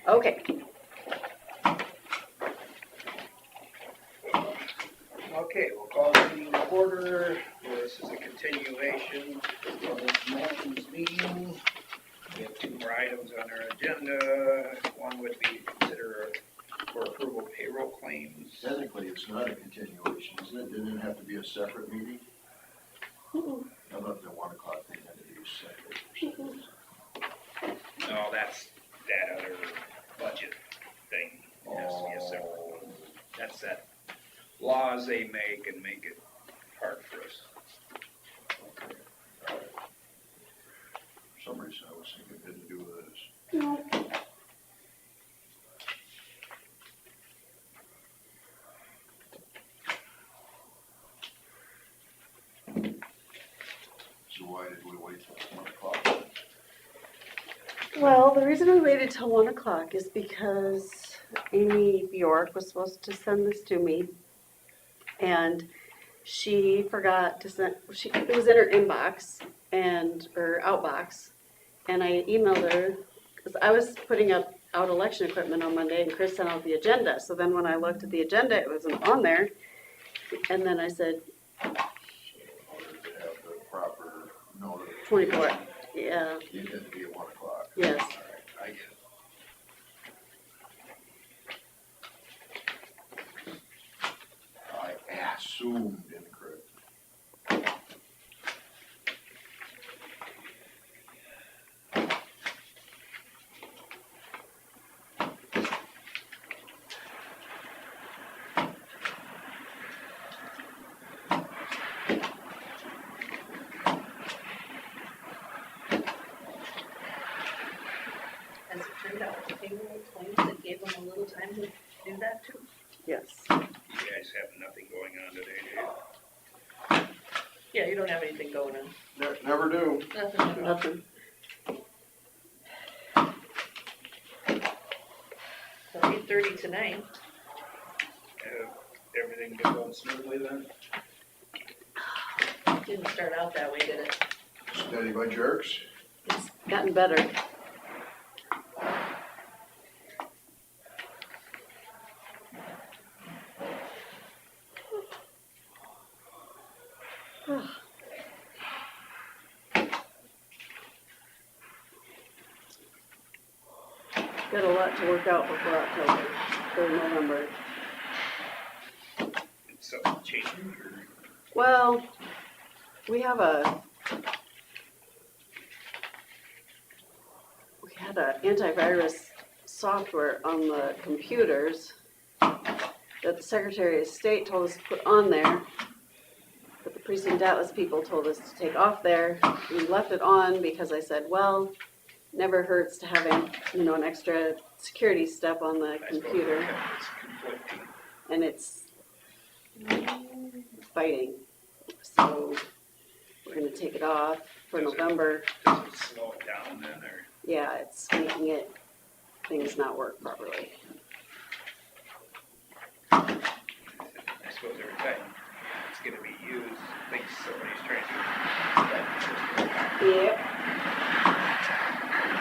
Okay. Okay, we'll call the meeting to order. This is a continuation of this morning's meeting. We have two more items on our agenda. One would be to consider for approval payroll claims. Technically, it's not a continuation, isn't it? Didn't it have to be a separate meeting? How about the 1 o'clock thing had to be separate? No, that's that other budget thing. It has to be a separate one. That's that laws they make and make it hard for us. Okay, all right. For some reason, I was thinking it had to do with this. So why did we wait till 1 o'clock? Well, the reason we waited till 1 o'clock is because Amy Bjork was supposed to send this to me, and she forgot to send. It was in her inbox or outbox, and I emailed her because I was putting out election equipment on Monday, and Chris sent out the agenda. So then when I looked at the agenda, it wasn't on there, and then I said, In order to have the proper notice. 24. Yeah. It had to be at 1 o'clock. Yes. All right, I get it. I assumed incorrect. As it turned out, the payroll claims that gave them a little time to do that too. Yes. You guys have nothing going on today, do you? Yeah, you don't have anything going on. Never do. Nothing at all. Nothing. So 8:30 tonight. Everything been going smoothly then? Didn't start out that way, did it? Steady by jerks. It's gotten better. Got a lot to work out before October or November. It's something changing or? Well, we had an antivirus software on the computers that the Secretary of State told us to put on there, but the precinct atlas people told us to take off there. We left it on because I said, well, never hurts to having, an extra security step on the I suppose computer, it's conflicting. and it's biting. So we're gonna take it off for November. Does it slow it down then, or? Yeah, it's making things not work properly. I suppose every time it's gonna be used, thinks somebody's trying to. Yep.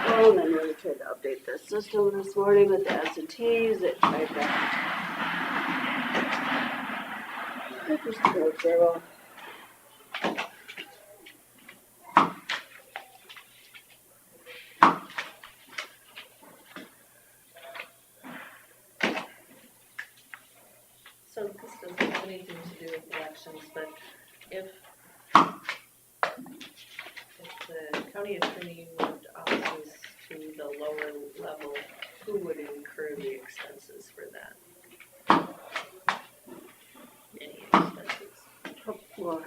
Well, and then when we tried to update the system this morning with the absentees, it tried to. It just broke there, well. So this doesn't have anything to do with elections, but if the county attorney moved offices to the lower level, who would incur the expenses for that? Any expenses? Well,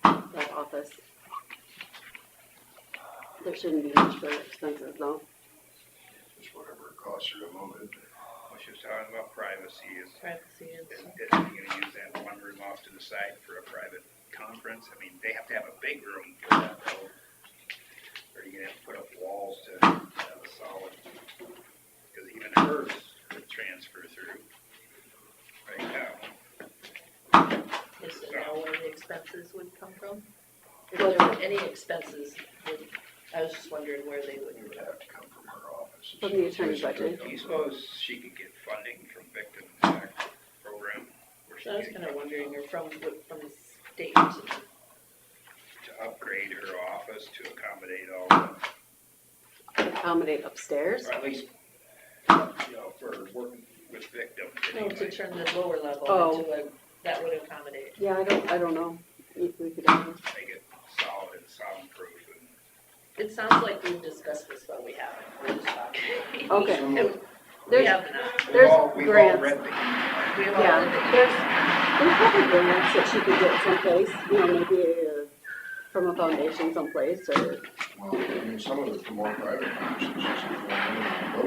that office. There shouldn't be much for expenses, though. Just whatever it costs her to move it. Well, she was talking about privacy, Privacy is and he gonna use that one room off to the side for a private conference? I mean, they have to have a big room for that though. Or are you gonna have to put up walls to have a solid, because even hers would transfer through right now. is it now where the expenses would come from? If there were any expenses, I was just wondering where they would. It would have to come from her office. from the attorney budget. Do you suppose she could get funding from victim impact program? Where she So I was could kinda wondering, or from the state, to upgrade her office to accommodate all the, Accommodate upstairs. or at least, for working with victims no, anyway. to turn the lower level Oh. into a, that would accommodate. Yeah, I don't know. We could ask. Make it solid and soundproof and It sounds like we've discussed this, but we haven't, we're just talking. Okay. Some of the- We There's, have not. There's we've all grants. read the, We have all Yeah, read the- there's probably grants that she could get someplace, maybe from a foundation someplace, or, Well, I mean, some of the more private conversations, if you want to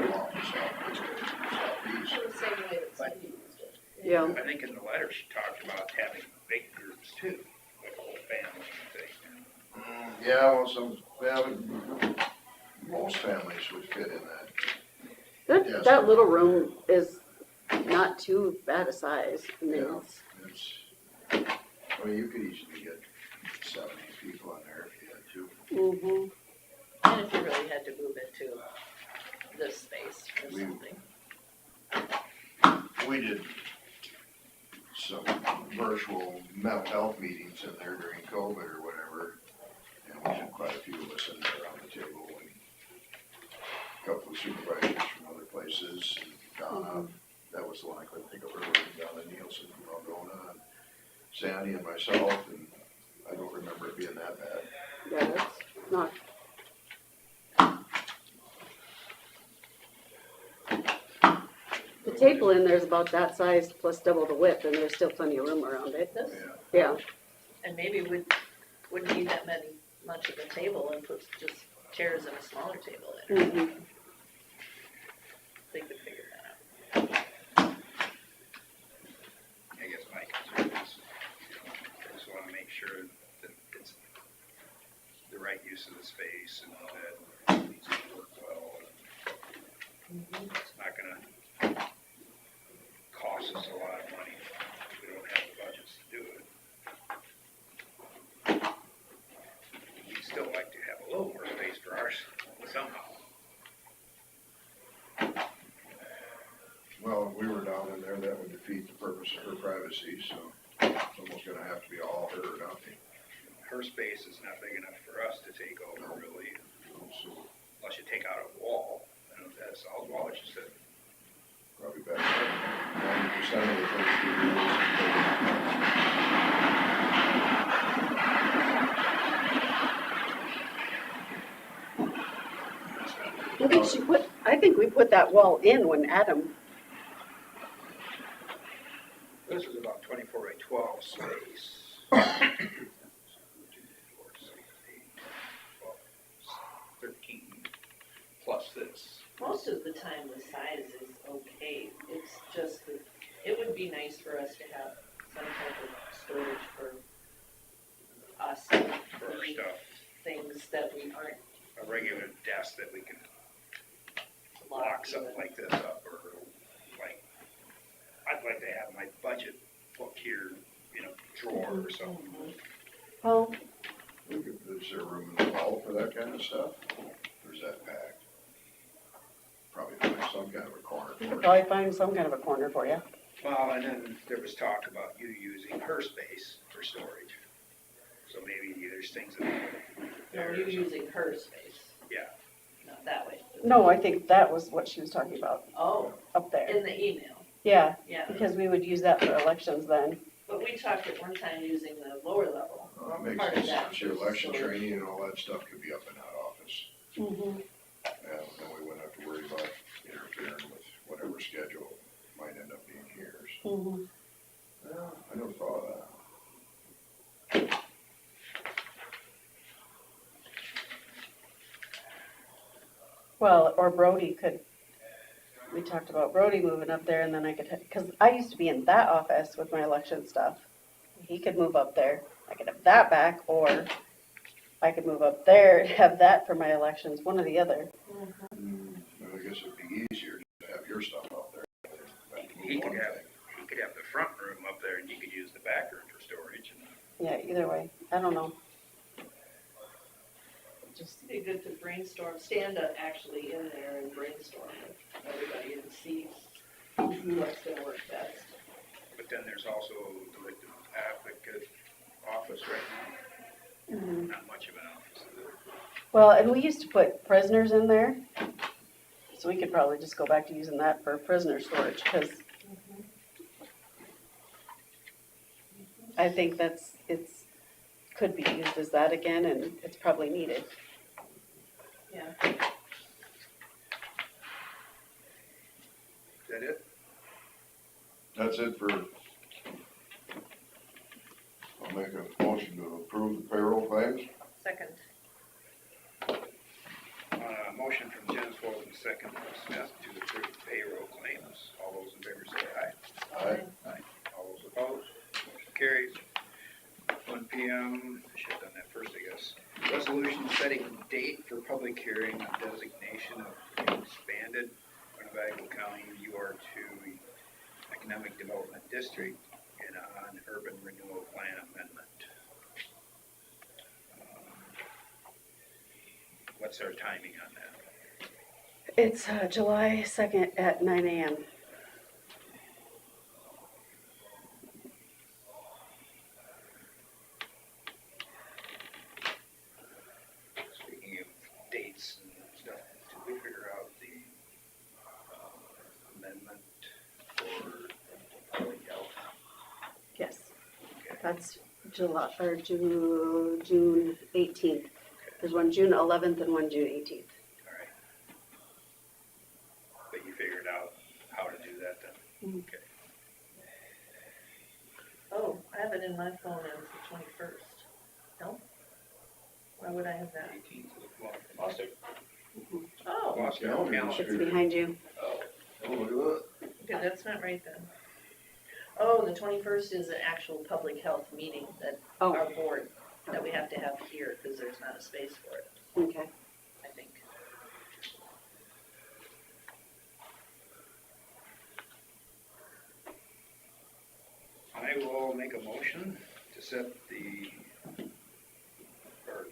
go office out, it's southeast. The same way that Cindy used it. yeah. I think in the letter she talked about having big groups too, like a whole family thing. Yeah, most families would fit in that. Yes. That little room is not too bad a size. I mean, Yeah. it's, You could easily get 70 people in there if you had to. mhm. And if you really had to move into this space or We- something. We did some virtual mental health meetings in there during COVID or whatever, and we had quite a few of us in there around the table, and a couple of supervisors from other places, and Donna, that was the one I couldn't think of her name, Donna Nielsen from Algona, and Sandy and myself, and I don't remember it being that bad. Yeah, that's not, the table in there is about that size plus double the width, and there's still plenty of room around it. This, Yeah. Yeah, and maybe we wouldn't need that much of a table and put just chairs and a smaller table in. mhm. They could figure that out. I guess my concern is, I just wanna make sure that it's the right use of the space and that it's gonna work well. It's not gonna cost us a lot of money if we don't have the budgets to do it. We'd still like to have a little more space for ours somehow. Well, if we were down in there, that would defeat the purpose of her privacy, so it's almost gonna have to be all her or nothing. Her space is not big enough for us to take over really, So unless you take out a wall. I don't know if that's all wall, it's just a probably better. 90% of the things we do is. I think we put that wall in when Adam, This is about 24 by 12 space. 13 plus this. Most of the time, the size is okay. It's just that it would be nice for us to have some type of storage for us For our and stuff, things that we aren't a regular desk that we can lock locked something like this up, or like, I'd like to have my budget book here, drawer or something. well, Is there room in the hall for that kind of stuff? Or is that packed? Probably find some kind of a corner we for could it. probably find some kind of a corner for you. Well, and then there was talk about you using her space for storage. So maybe there's things that. No, you using her space. Yeah. Not that way. No, I think that was what she was talking about, Oh, up there. in the email, Yeah, yeah. because we would use that for elections then. But we talked at one time using the lower level. Well, that makes Part of sense, that since your is election storage. training and all that stuff could be up in that office. Mhm. And then we wouldn't have to worry about interfering with whatever schedule might end up being here. So, Mhm. yeah, I never thought of that. Well, or Brody could, we talked about Brody moving up there and then I could, because I used to be in that office with my election stuff. He could move up there. I could have that back, or I could move up there and have that for my elections, one or the other. Well, I guess it'd be easier to have your stuff out there. than to He move could one have, thing. he could have the front room up there and you could use the back room for storage. And Yeah, either way, I don't know. Just, Be good to brainstorm, stand up actually in there and brainstorm with everybody and see what's gonna work best. But then there's also the victim advocate office right now. Mhm. Not much of an office. Well, and we used to put prisoners in there, so we could probably just go back to using that for prisoner storage, because I think could be used as that again, and it's probably needed. Yeah. Is that it? That's it for, I'll make a motion to approve the payroll claims. Second. Motion from Jensvold and second from Smith to approve payroll claims. All those in favor say aye. Aye. All those opposed, motion carries. 1 PM, I should have done that first, I guess. Resolution setting date for public hearing on designation of expanded Winnebago County UR2 Economic Development District and on Urban Renewal Plan Amendment. What's our timing on that? It's July 2nd at 9 a.m. Speaking of dates and stuff, did we figure out the amendment for public health? Yes, Okay. that's June 18th. There's one June 11th and one June 18th. All right. But you figured out how to do that then? Mhm. Okay. Oh, I have it in my phone as the 21st. No? Why would I have that? 18th of the month. Lost it. Oh, Lost it on Calendar. calendar. It's behind you. Oh, Oh, look at okay, that's not right then. Oh, the 21st is an actual public health meeting that Oh, our board, that we have to have here because there's not a space for it, okay. I think. I will make a motion to set or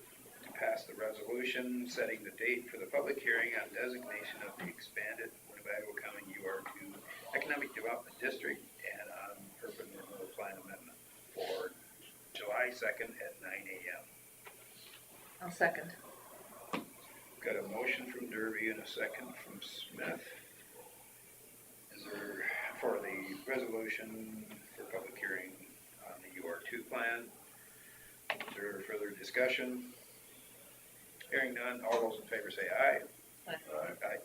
to pass the resolution setting the date for the public hearing on designation of the expanded Winnebago County UR2 Economic Development District and on Urban Renewal Plan Amendment for July 2nd at 9 a.m. I'll second. Got a motion from Derby and a second from Smith. Is there, for the resolution for public hearing on the UR2 plan, is there further discussion? Hearing none, all those in favor say aye. Aye. Aye.